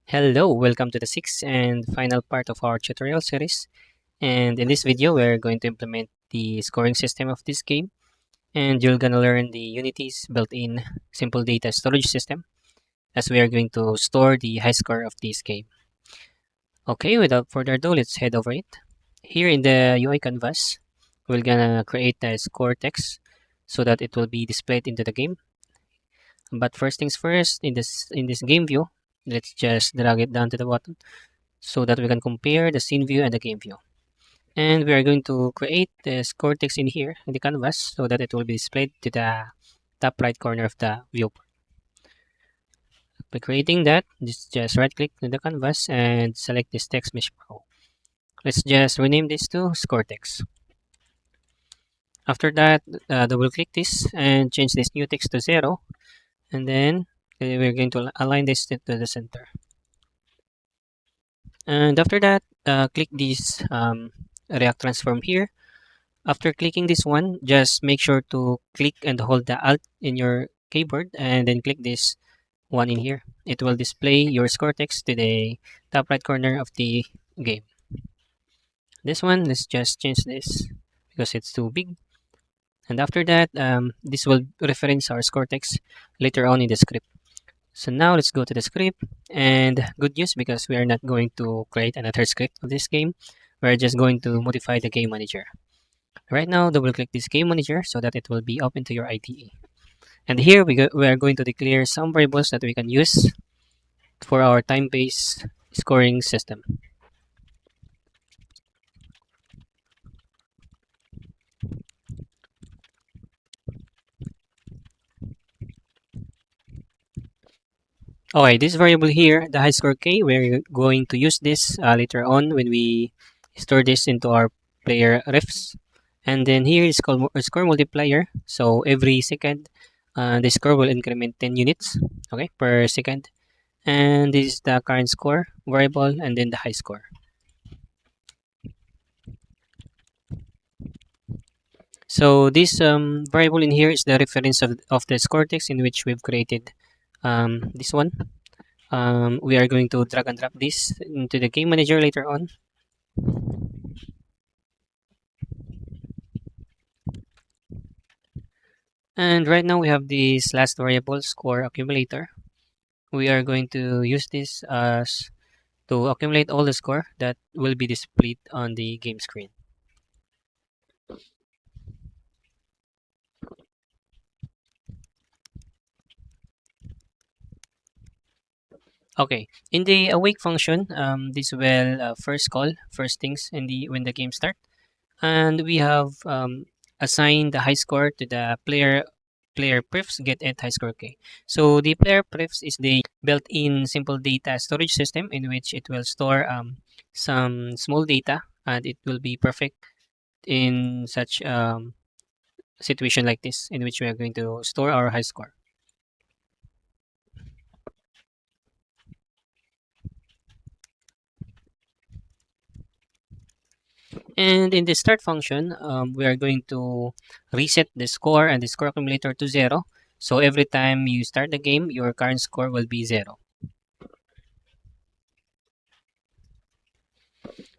Hello, welcome to the sixth and final part of our tutorial series. And in this video, we're going to implement the scoring system of this game. And you're gonna learn the Unity's built-in simple data storage system as we are going to store the high score of this game. Okay, without further ado, let's head over it. Here in the UI canvas, we're gonna create a score text so that it will be displayed into the game. But first things first, in this game view, let's just drag it down to the bottom so that we can compare the scene view and the game view. And we are going to create the score text in here in the canvas so that it will be displayed to the top right corner of the viewport. By creating that, just right click on the canvas and select this TextMeshPro. Let's just rename this to score text. After that, double click this and change this new text to 0. And then we're going to align this to the center. And after that, click this React transform here. After clicking this one, just make sure to click and hold the Alt in your keyboard and then click this one in here. It will display your score text to the top right corner of the game. This one, let's just change this because it's too big. And after that, this will reference our score text later on in the script. So now let's go to the script, and good news because we are not going to create another script of this game. We're just going to modify the game manager. Right now, double click this game manager so that it will be open to your IDE. And here we are going to declare some variables that we can use for our time-based scoring system. Okay, this variable here, the high score k, we're going to use this later on when we store this into our PlayerPrefs. And then here is called a score multiplier. So every second, the score will increment 10 units, okay, per second. And this is the current score variable and then the high score. So this variable in here is the reference of the score text in which we've created this one. We are going to drag and drop this into the game manager later on. And right now we have this last variable score accumulator. We are going to use this as to accumulate all the score that will be displayed on the game screen. Okay, in the awake function, this will first call first things in the when the game start, and we have assigned the high score to the PlayerPrefs get at high score k. So the PlayerPrefs is the built-in simple data storage system in which it will store some small data, and it will be perfect in such situation like this in which we are going to store our high score. And in the start function, we are going to reset the score and the score accumulator to 0. So every time you start the game, your current score will be 0.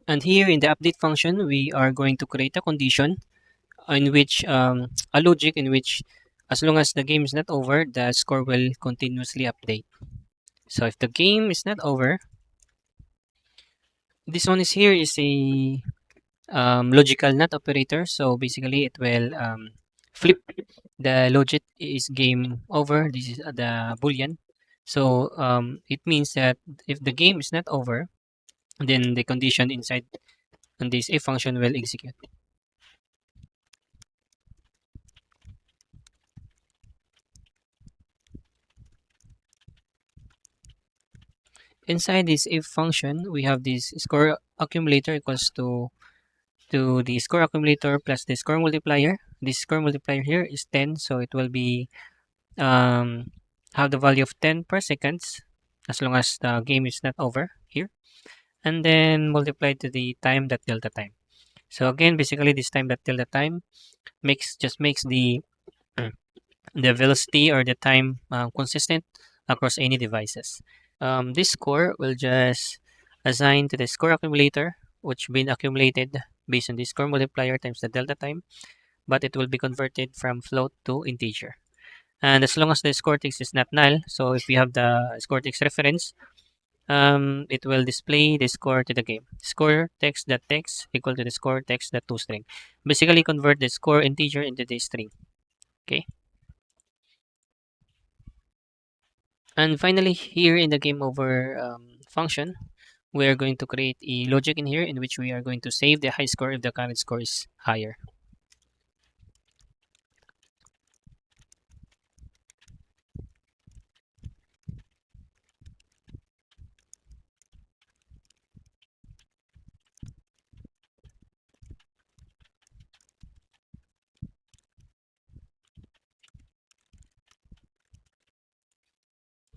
And here in the update function, we are going to create a condition in which a logic in which as long as the game is not over, the score will continuously update. So if the game is not over, this one is here is a logical not operator. So basically, it will flip the logic is game over. This is the boolean. So it means that if the game is not over, then the condition inside this if function will execute. Inside this if function, we have this score accumulator equals to the score accumulator plus the score multiplier. This score multiplier here is 10, so it will be have the value of 10 per seconds as long as the game is not over here, and then multiply to the time dot delta time. So again, basically this time dot delta time makes the velocity or the time consistent across any devices. This score will just assign to the score accumulator, which been accumulated based on the score multiplier times the delta time, but it will be converted from float to integer. And as long as the score text is not null, so if we have the score text reference, it will display the score to the game. Score text dot text equal to the score text dot toString. Basically, convert the score integer into the string. Okay. And finally, here in the game over function, we are going to create a logic in here in which we are going to save the high score if the current score is higher.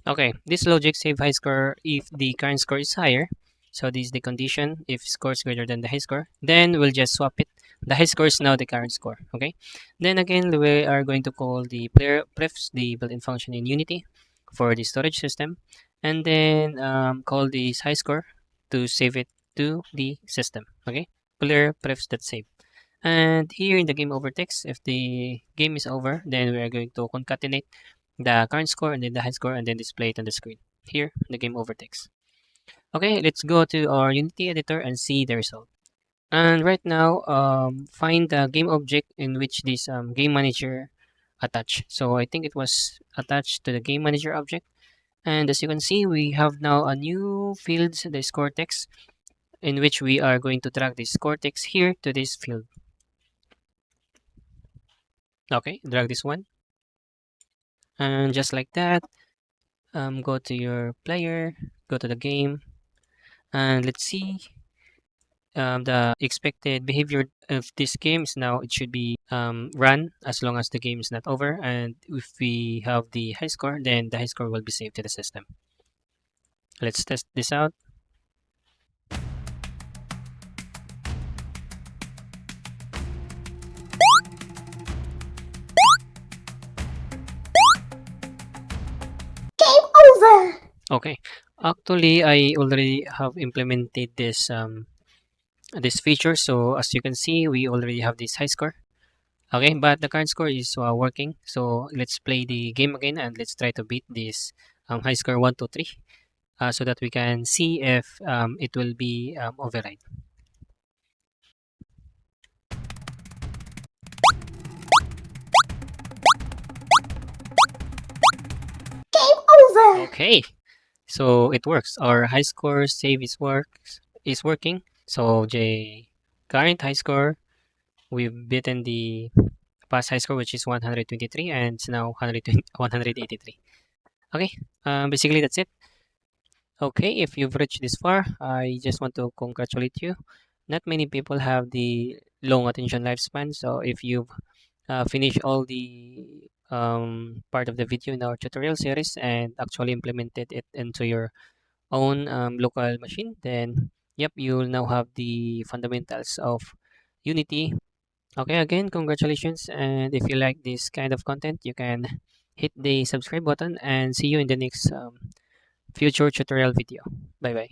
Okay, this logic save high score if the current score is higher. So this is the condition. If score is greater than the high score, then we'll just swap it. The high score is now the current score. Okay. Then again, we are going to call the PlayerPrefs, the built-in function in Unity, for the storage system, and then call this high score to save it to the system. Okay. PlayerPrefs.save. And here in the game over text, if the game is over, then we are going to concatenate the current score and then the high score and then display it on the screen. Here, the game over text. Okay, let's go to our Unity editor and see the result. And right now, find the game object in which this game manager attached. So I think it was attached to the game manager object. And as you can see, we have now a new field, the score text, in which we are going to drag the score text here to this field. Okay, drag this one. And just like that, go to your player, go to the game, and let's see the expected behavior of this game is now it should be run as long as the game is not over. And if we have the high score, then the high score will be saved to the system. Let's test this out. Game over! Okay, actually, I already have implemented this feature. So as you can see, we already have this high score. Okay, but the current score is working. So let's play the game again and let's try to beat this high score 1, 2, 3, so that we can see if it will be override. Game over! Okay, so it works. Our high score save is working. So the current high score, we've beaten the past high score, which is 123, and it's now 183. Okay, basically that's it. Okay, if you've reached this far, I just want to congratulate you. Not many people have the long attention lifespan, so if you've finished all the part of the video in our tutorial series and actually implemented it into your own local machine, then yep, you'll now have the fundamentals of Unity. Okay, again, congratulations. And if you like this kind of content, you can hit the subscribe button and see you in the next future tutorial video. Bye bye.